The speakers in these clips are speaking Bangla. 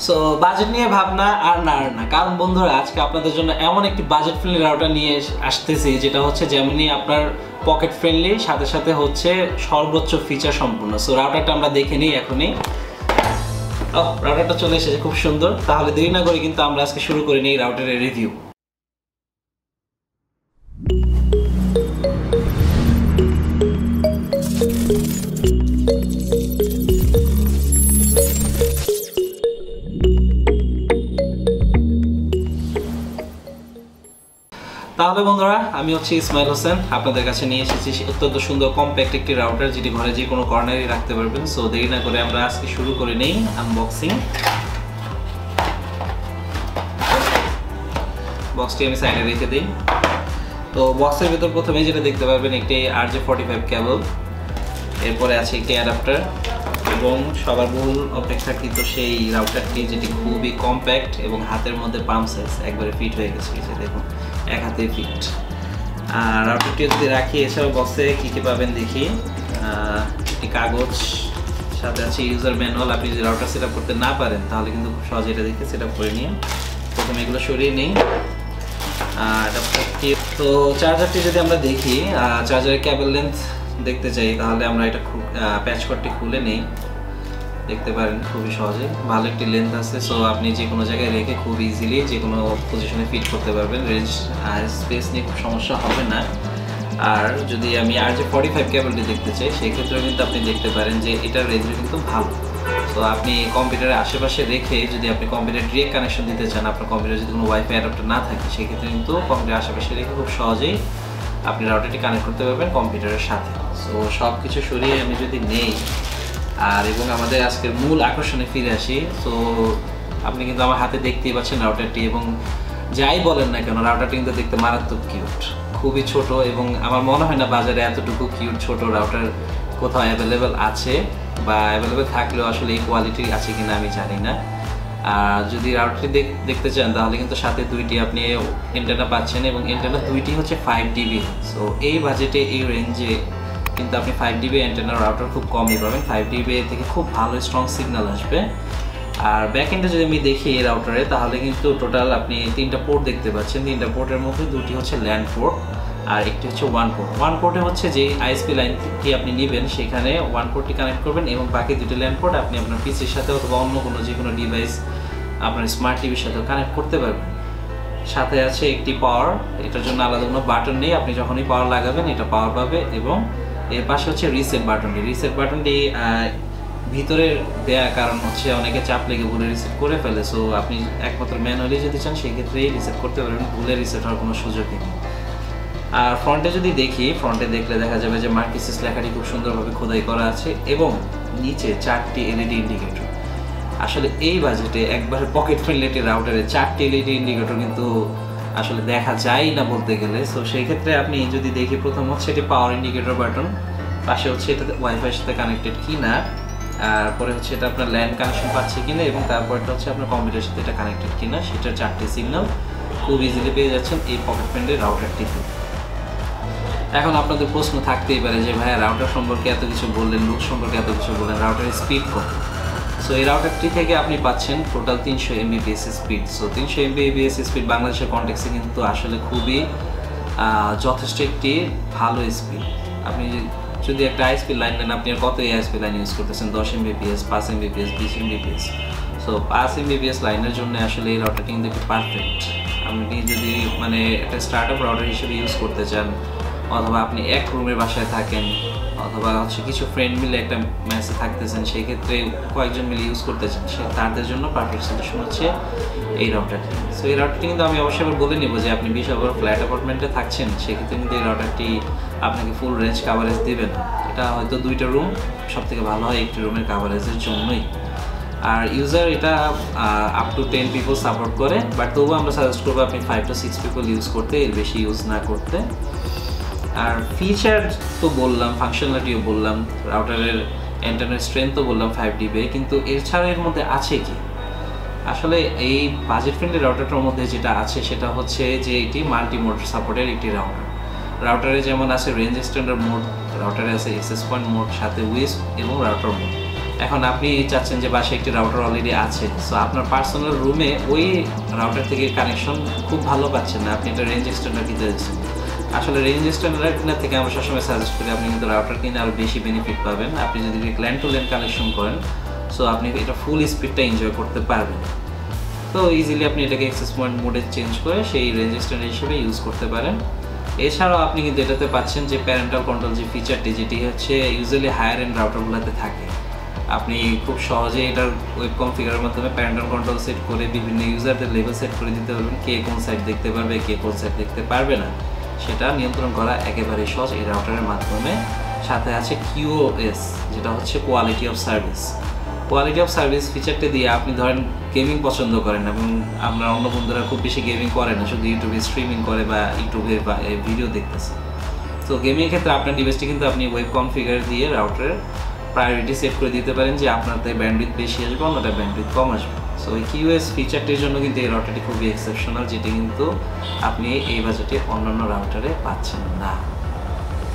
সো বাজেট নিয়ে ভাবনা আর না কারণ বন্ধুরা আজকে আপনাদের জন্য এমন একটি বাজেট ফ্রেন্ডলি রাউটার নিয়ে আসতেছি যেটা হচ্ছে যেমনই আপনার পকেট ফ্রেন্ডলি সাথে সাথে হচ্ছে সর্বোচ্চ ফিচার সম্পূর্ণ। সো রাউটারটা আমরা দেখে নিই এখনই। রাউটারটা চলে এসেছে, খুব সুন্দর। তাহলে দেরি না করে কিন্তু আমরা আজকে শুরু করে নিই রাউটারের রিভিউ। তাহলে বন্ধুরা আমি হচ্ছে ইসমাইল হোসেন, আপনাদের কাছে নিয়ে এসেছি অত্যন্ত সুন্দর কম্প্যাক্ট একটি রাউটার যেটি ঘরে যে কোনো কর্নারে রাখতে পারবেন। সো দেরি না করে আমরা আজকে শুরু করে নেই আনবক্সিং। বক্সটি আমি সাইডে রেখে দিই। তো বক্সের ভিতর প্রথমে যেটা দেখতে পারবেন একটি RJ45 কেবল, এরপরে আছে একটি অ্যাডাপ্টার এবং সবার বহুল অপেক্ষাকৃত সেই রাউটারটি যেটি খুবই কম্প্যাক্ট এবং হাতের মধ্যে পাম্প সাইজ একবারে ফিট হয়ে গেছে। দেখুন এক হাতে ফিট। আর রাউটারটি যদি রাখি এছাড়াও বক্সে কী কী পাবেন দেখি। একটি কাগজ, সাথে আছে ইউজার ম্যানুয়াল। আপনি যদি রাউটার সেট আপ করতে না পারেন তাহলে কিন্তু খুব সহজে এটা দেখে সেট আপ করে নিন। প্রথমে এগুলো সরিয়ে নিই। অ্যাডাপ্টারটি তো চার্জারটি যদি আমরা দেখি, চার্জারের কেবল লেন্থ দেখতে চাই তাহলে আমরা এটা প্যাচ কর্ডটি খুলে নেই। দেখতে পারেন খুবই সহজে ভালো একটি লেন্থ আছে। সো আপনি যে কোনো জায়গায় রেখে খুব ইজিলি যে কোনো পজিশনে ফিট করতে পারবেন। রেঞ্জ আর স্পেস নিয়ে খুব সমস্যা হবে না। আর যদি আমি RJ45 কেবলটি দেখতে চাই সেক্ষেত্রেও কিন্তু আপনি দেখতে পারেন যে এটার রেঞ্জ কিন্তু ভালো। তো আপনি কম্পিউটারের আশেপাশে রেখে যদি আপনি কম্পিউটার ডিরেক্ট কানেকশন দিতে চান, আপনার কম্পিউটারে যদি কোনো ওয়াইফাই অ্যাডাপ্টার না থাকে সেক্ষেত্রে কিন্তু কম্পিউটারের আশেপাশে রেখে খুব সহজেই আপনি রাউটারটি কানেক্ট করতে পারবেন কম্পিউটারের সাথে। সো সব কিছু সরিয়ে আমি যদি নেই আর এবং আমাদের আজকের মূল আকর্ষণে ফিরে আসি। সো আপনি কিন্তু আমার হাতে দেখতেই পাচ্ছেন রাউটারটি, এবং যাই বলেন না কেন রাউটারটি কিন্তু দেখতে মারাত্মক কিউট, খুবই ছোট, এবং আমার মনে হয় না বাজারে এতটুকু কিউট ছোট রাউটার কোথাও অ্যাভেলেবেল আছে, বা অ্যাভেলেবেল থাকলেও আসলে এই কোয়ালিটির আছে কিনা আমি জানি না। আর যদি রাউটারটি দেখতে চান তাহলে কিন্তু সাথে দুইটি আপনি এন্টেনা পাচ্ছেন, এবং এন্টেনা দুইটি হচ্ছে 5dB। সো এই বাজেটে এই রেঞ্জে কিন্তু আপনি 5dB এন্টেনার রাউটার খুব কমই পাবেন। 5dB থেকে খুব ভালো স্ট্রং সিগন্যাল আসবে। আর ব্যাক এন্ডে যদি আমি দেখি এই রাউটারে তাহলে কিন্তু টোটাল আপনি 3টা পোর্ট দেখতে পাচ্ছেন। 3টা পোর্টের মধ্যে দুটি হচ্ছে ল্যান্ড পোর্ট আর একটি হচ্ছে ওয়ান পোর্ট। ওয়ান পোর্টে হচ্ছে যে আইএসপি লাইনটি আপনি নেবেন সেখানে ওয়ান পোর্টটি কানেক্ট করবেন, এবং বাকি দুটি ল্যান্ড পোর্ট আপনি আপনার পিসির সাথে অথবা অন্য কোনো যে কোনো ডিভাইস আপনার স্মার্ট টিভির সাথেও কানেক্ট করতে পারবেন। সাথে আছে একটি পাওয়ার, এটার জন্য আলাদা কোনো বাটন নেই, আপনি যখনই পাওয়ার লাগাবেন এটা পাওয়ার পাবে। এবং এর পাশে হচ্ছে রিসেট বাটনটি। রিসেট বাটনটি ভিতরে দেওয়ার কারণ হচ্ছে অনেকে চাপ লেগে ভুলে রিসেট করে ফেলে। সো আপনি একমাত্র ম্যানুয়ালি যদি চান সেক্ষেত্রেই রিসেট করতে পারবেন, ভুলে রিসেট হওয়ার কোনো সুযোগই নেই। আর ফ্রন্টে যদি দেখি, ফ্রন্টে দেখলে দেখা যাবে যে মার্কিসিস লেখাটি খুব সুন্দরভাবে খোদাই করা আছে, এবং নিচে 4টি এলইডি ইন্ডিকেটর। আসলে এই বাজেটে একবারে পকেট ফ্রেন্ডলি একটি রাউটারে 4টি এলইডি ইন্ডিকেটর কিন্তু আসলে দেখা যায় না বলতে গেলে। সো সেই ক্ষেত্রে আপনি যদি দেখি, প্রথম হচ্ছে এটি পাওয়ার ইন্ডিকেটর বাটন, পাশে হচ্ছে এটা ওয়াইফাইয়ের সাথে কানেক্টেড কিনা, আর পরে হচ্ছে এটা আপনার ল্যান্ড কানেকশন পাচ্ছে কিনা, এবং তারপরটা হচ্ছে আপনার কম্পিউটারের সাথে এটা কানেক্টেড কিনা, সেটার 4টি সিগন্যাল খুব ইজিলি পেয়ে যাচ্ছেন এই পকেট ফ্রেন্ডলি রাউটারটিতে। এখন আপনাদের প্রশ্ন থাকতেই পারে যে ভাইয়া রাউটার সম্পর্কে এত কিছু বললেন, লুক সম্পর্কে এত কিছু বললেন, রাউটারের স্পিড কত? সো এই রাউটারটি থেকে আপনি পাচ্ছেন total 300 Mbps speed. So 300 Mbps speed বাংলাদেশের কনটেক্সে কিন্তু আসলে খুবই যথেষ্ট একটি ভালো স্পিড। আপনি যদি একটা আইএসপি লাইন নেন, আপনি কত আইএসপি লাইন ইউজ করতেছেন? 10 Mbps, 5 Mbps, 20 Mbps। So 5 Mbps লাইনের জন্য আসলে এই রাউটারটি কিন্তু একটু পারফেক্ট। আপনি যদি মানে একটা স্টার্টআপ রাউটার হিসেবে ইউজ করতে চান, অথবা আপনি এক রুমের বাসায় থাকেন, অথবা হচ্ছে কিছু ফ্রেন্ড মিলে একটা ম্যাচে থাকতেছেন, সেই ক্ষেত্রে কয়েকজন মিলে ইউজ করতে চান, তাদের জন্য পারফেক্ট সলিউশন হচ্ছে এই রাউটারটি। সো এই রাউটারটি কিন্তু আমি অবশ্যই আবার বলে নিব যে আপনি 20 ওভার ফ্ল্যাট অ্যাপার্টমেন্টে থাকছেন, সেক্ষেত্রে কিন্তু এই রাউটারটি আপনাকে ফুল রেঞ্জ কাভারেজ দেবেন। এটা হয়তো 2টা রুম সব থেকে ভালো হয় একটি রুমের কাভারেজের জন্যই। আর ইউজার এটা আপ টু 10 পিপল সাপোর্ট করে, বাট তবুও আমরা সাজেস্ট করবো আপনি 5 to 6 পিপল ইউজ করতে, এর বেশি ইউজ না করতে। আর ফিচার তো বললাম, ফাংশনালিটিও বললাম, রাউটারের এন্টারনেট স্ট্রেংথও বললাম 5dB, কিন্তু এর ছাড়া এর মধ্যে আছে কি? আসলে এই বাজেট ফ্রেন্ডলি রাউটারটার মধ্যে যেটা আছে সেটা হচ্ছে যে এটি মাল্টি মোড সাপোর্টের একটি রাউটার। রাউটারে যেমন আছে রেঞ্জ এক্সটেন্ডার মোড, রাউটারে আছে অ্যাক্সেস পয়েন্ট মোড, সাথে উইস্প এবং রাউটার মোড। এখন আপনি চাচ্ছেন যে বাসায় একটি রাউটার অলরেডি আছে, সো আপনার পার্সোনাল রুমে ওই রাউটার থেকে কানেকশন খুব ভালো পাচ্ছেন না, আপনি একটা রেঞ্জ এক্সটেন্ডার কিনতে যাচ্ছেন। আসলে রেঞ্জ এক্সটেন্ডার কেনার থেকে আমরা সবসময় সাজেস্ট করি আপনি কিন্তু রাউটার কিনে আরও বেশি বেনিফিট পাবেন। আপনি যদি ল্যান টু ল্যান কানেকশন করেন, সো আপনি এটা ফুল স্পিডটা এনজয় করতে পারবেন। তো ইজিলি আপনি এটাকে অ্যাক্সেস পয়েন্ট মোডে চেঞ্জ করে সেই রেঞ্জ এক্সটেন্ডার হিসেবে ইউজ করতে পারেন। এছাড়াও আপনি কিন্তু এটাতে পাচ্ছেন যে প্যারেন্টাল কন্ট্রোল যে ফিচারটি, যেটি হচ্ছে ইউজুয়ালি হায়ার এন্ড রাউটারগুলোতে থাকে। আপনি খুব সহজে এটার ওয়েব কনফিগারের মাধ্যমে প্যারেন্টাল কন্ট্রোল সেট করে বিভিন্ন ইউজারদের লেভেল সেট করে দিতে পারবেন, কে কোন সাইট দেখতে পারবে, কে কোন সাইট দেখতে পারবে না, সেটা নিয়ন্ত্রণ করা একেবারেই সহজ এই রাউটারের মাধ্যমে। সাথে আছে QoS, যেটা হচ্ছে quality of service. Quality of service ফিচারটা দিয়ে আপনি ধরেন গেমিং পছন্দ করেন এবং আপনার অন্য বন্ধুরা খুব বেশি গেমিং করে না, শুধু ইউটিউবে স্ট্রিমিং করে বা ইউটিউবে বা ভিডিও দেখতেছে। তো গেমিংয়ের ক্ষেত্রে আপনার ডিভাইসটি কিন্তু আপনি ওয়েব কনফিগার দিয়ে রাউটারের প্রায়োরিটি সেট করে দিতে পারেন যে আপনাতে ব্যান্ডউইথ বেশি আসবে, অন্যটা ব্যান্ডউইথ কম আসবে। সো এই QoS ফিচারটির জন্য কিন্তু এই রাউটারটি খুবই এক্সেপশনাল, যেটি কিন্তু আপনি এই বাজেটে অন্যান্য রাউটারে পাচ্ছেন না।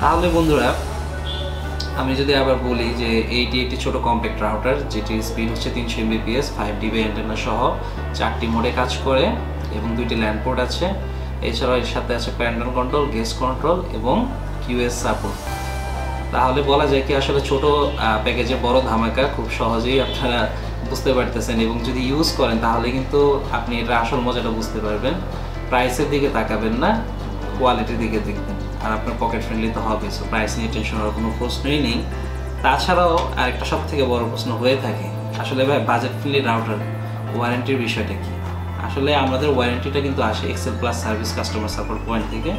তাহলে বন্ধুরা, আমি যদি আবার বলি যে এইটি একটি ছোট কম্প্যাক্ট রাউটার, যেটির স্পিড হচ্ছে 300 Mbps, 5dB অ্যান্টেনা সহ 4টি মোডে কাজ করে এবং 2টি ল্যান্ড পোর্ট আছে। এছাড়াও এর সাথে আছে প্যারেন্টাল কন্ট্রোল, গেস্ট কন্ট্রোল এবং QoS সাপোর্ট। তাহলে বলা যায় কি আসলে ছোট প্যাকেজে বড় ধামাকা খুব সহজেই আপনারা বুঝতে পারতেছেন, এবং যদি ইউজ করেন তাহলে কিন্তু আপনি এটা আসল মজাটা বুঝতে পারবেন। প্রাইসের দিকে তাকাবেন না, কোয়ালিটির দিকে দেখবেন, আর আপনার পকেট ফ্রেন্ডলি তো হবে। সো প্রাইস নিয়ে টেনশন হওয়ার কোনো প্রশ্নই নেই। তাছাড়াও আরেকটা সব থেকে বড় প্রশ্ন হয়ে থাকে, আসলে ভাই বাজেট ফ্রেন্ডলি রাউটার ওয়ারেন্টির বিষয়টা কি? আসলে আমাদের ওয়ারেন্টিটা কিন্তু আসে Excel plus service customer support point থেকে।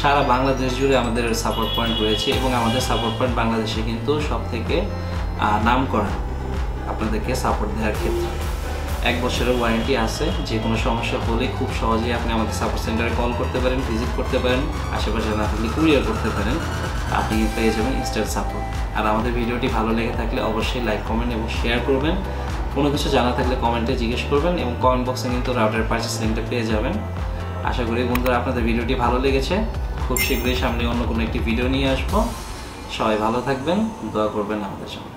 সারা বাংলাদেশ জুড়ে আমাদের সাপোর্ট পয়েন্ট রয়েছে এবং আমাদের সাপোর্ট পয়েন্ট বাংলাদেশে কিন্তু সব থেকে নাম করা আপনাদেরকে সাপোর্ট দেওয়ার ক্ষেত্রে। 1 বছরের ওয়ারেন্টি আছে, যে কোনো সমস্যা হলে খুব সহজেই আপনি আমাদের সাপোর্ট সেন্টারে কল করতে পারেন, ভিজিট করতে পারেন, আশেপাশে না থাকলে কুরিয়ার করতে পারেন, আপনি পেয়ে যাবেন ইনস্ট্যান্ট সাপোর্ট। আর আমাদের ভিডিওটি ভালো লেগে থাকলে অবশ্যই লাইক, কমেন্ট এবং শেয়ার করবেন। কোনো কিছু জানা থাকলে কমেন্টে জিজ্ঞেস করবেন এবং কমেন্ট বক্সে কিন্তু রাউটার পারচেস লিংকটা পেয়ে যাবেন। আশা করি বন্ধুরা আপনাদের ভিডিওটি ভালো লেগেছে। খুব শীঘ্রই সামনে অন্য কোনো একটি ভিডিও নিয়ে আসবো। সবাই ভালো থাকবেন, দোয়া করবেন আমাদের জন্য।